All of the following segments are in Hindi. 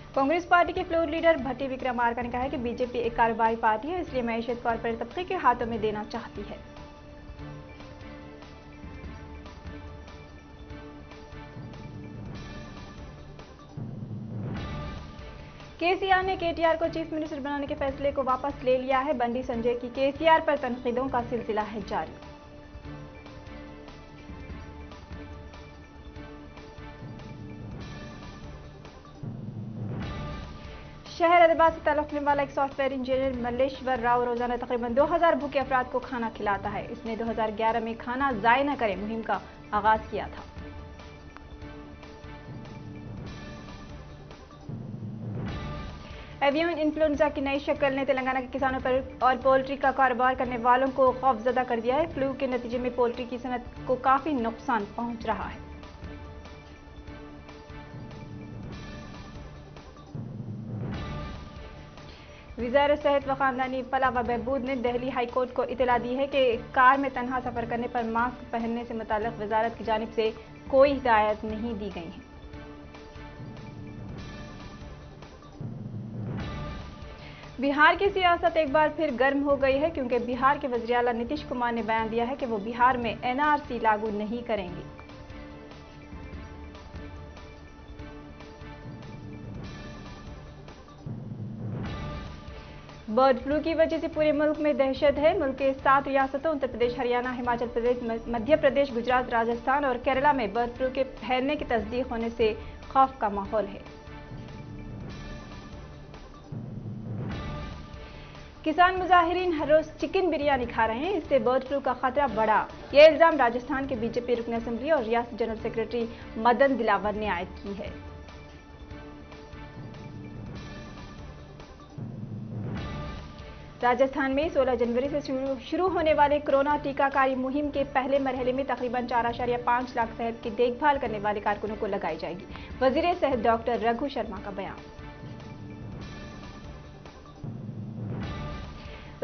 कांग्रेस पार्टी के फ्लोर लीडर भट्टी विक्रमार्का ने कहा है कि बीजेपी एक कारोबारी पार्टी है, इसलिए मईशत कॉर्पोरेट तबके के हाथों में देना चाहती है। केसीआर ने केटीआर को चीफ मिनिस्टर बनाने के फैसले को वापस ले लिया है। बंडी संजय की केसीआर पर तनकीदों का सिलसिला है जारी। शहर हैदराबाद से ताल्लुक रखने वाला एक सॉफ्टवेयर इंजीनियर मल्लेश्वर राव रोजाना तकरीबन 2000 भूखे अफराद को खाना खिलाता है। इसने 2011 में खाना जाय न करें मुहिम का आगाज किया था। एवियन इन्फ्लुएंजा की नई शक्ल ने तेलंगाना के किसानों पर और पोल्ट्री का कारोबार करने वालों को खौफजदा कर दिया है। फ्लू के नतीजे में पोल्ट्री की सनत को काफी नुकसान पहुंच रहा है। वज़ीर सेहत व खानदानी फलाह व बहबूद ने दिल्ली हाई कोर्ट को इतला दी है कि कार में तन्हा सफर करने पर मास्क पहनने से मुताल्लिक वजारत की जानिब से कोई हिदायत नहीं दी गई है। बिहार की सियासत एक बार फिर गर्म हो गई है, क्योंकि बिहार के वज़ीर आला नीतीश कुमार ने बयान दिया है कि वो बिहार में एनआरसी लागू नहीं करेंगे। बर्ड फ्लू की वजह से पूरे मुल्क में दहशत है। मुल्क के 7 रियासतों उत्तर प्रदेश, हरियाणा, हिमाचल प्रदेश, मध्य प्रदेश, गुजरात, राजस्थान और केरला में बर्ड फ्लू के फैलने की तस्दीक होने से खौफ का माहौल है। किसान मुजाहिरीन हर रोज चिकन बिरयानी खा रहे हैं, इससे बर्ड फ्लू का खतरा बढ़ा। यह इल्जाम राजस्थान के बीजेपी रुकन असेंबली और रियासत जनरल सेक्रेटरी मदन दिलावर ने आयद की है। राजस्थान में 16 जनवरी से शुरू होने वाले कोरोना टीकाकारी मुहिम के पहले मरहले में तकरीबन 4.5 लाख सेहत की देखभाल करने वाले कारकुनों को लगाई जाएगी। वजीर सेहत डॉक्टर रघु शर्मा का बयान।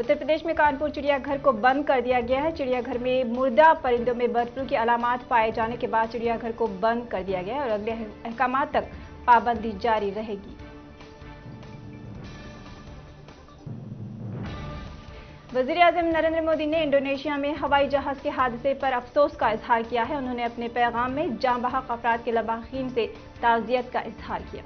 उत्तर प्रदेश में कानपुर चिड़ियाघर को बंद कर दिया गया है। चिड़ियाघर में मुर्दा परिंदों में बर्ड फ्लू की अलामात पाए जाने के बाद चिड़ियाघर को बंद कर दिया गया है और अगले अहकामात तक पाबंदी जारी रहेगी। वज़ीर-ए-आज़म नरेंद्र मोदी ने इंडोनेशिया में हवाई जहाज के हादसे पर अफसोस का इजहार किया है। उन्होंने अपने पैगाम में जाँ बहक अफराद के लवाहीन से ताज़ियत का इजहार किया।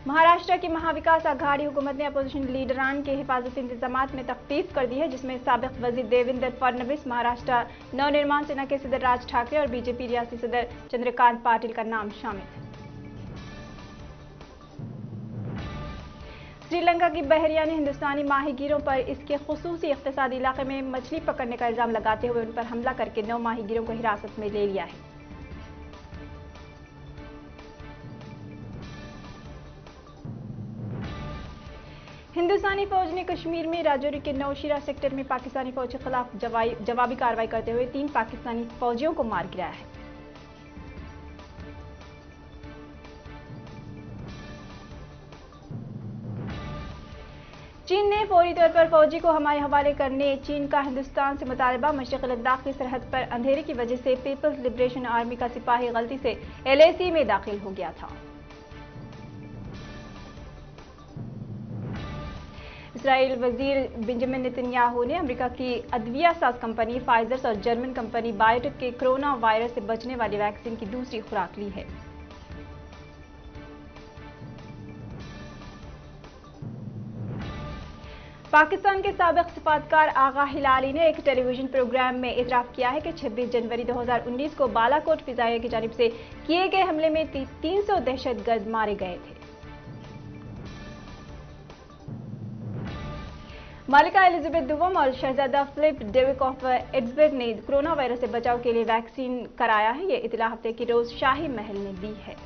महाराष्ट्र की महाविकास आघाड़ी हुकूमत ने अपोजिशन लीडरान के हिफाजती इंतजामात में तख्फीफ कर दी है, जिसमें साबिक वजीर देवेंद्र फडणवीस, महाराष्ट्र नवनिर्माण सेना के सदर राज ठाकरे और बीजेपी रियासती सदर चंद्रकांत पाटिल का नाम शामिल है। श्रीलंका की बहरिया ने हिंदुस्तानी माहीगीरों पर इसके खुसूसी इख्तिसादी इलाके में मछली पकड़ने का इल्जाम लगाते हुए उन पर हमला करके 9 माहीगीरों को हिरासत में ले लिया है। हिंदुस्तानी फौज ने कश्मीर में राजौरी के नौशीरा सेक्टर में पाकिस्तानी फौज के खिलाफ जवाबी कार्रवाई करते हुए 3 पाकिस्तानी फौजियों को मार गिराया है। चीन ने फौरी तौर पर फौजी को हमारे हवाले करने चीन का हिंदुस्तान से मुतालबा। मशरिक़ लद्दाख की सरहद पर अंधेरे की वजह से पीपल्स लिबरेशन आर्मी का सिपाही गलती से LAC में दाखिल हो गया था। इसराइल वजीर बेंजामिन नेतन्याहू ने अमेरिका की अदविया साज कंपनी फाइजर और जर्मन कंपनी बायोटेक के कोरोना वायरस से बचने वाली वैक्सीन की दूसरी खुराक ली है। पाकिस्तान के साबिक सिफातकार आगा हिलाली ने एक टेलीविजन प्रोग्राम में इतराफ किया है कि 26 जनवरी 2019 को बालाकोट फिजाइया की जानिब से किए गए हमले में 300 दहशतगर्द मारे गए थे। मालिका एलिजाबेथ दुवम और शहजादा फिलिप डेविक ऑफ एड्सबर्ग ने कोरोना वायरस से बचाव के लिए वैक्सीन कराया है। ये इतला हफ्ते की रोज शाही महल ने दी है।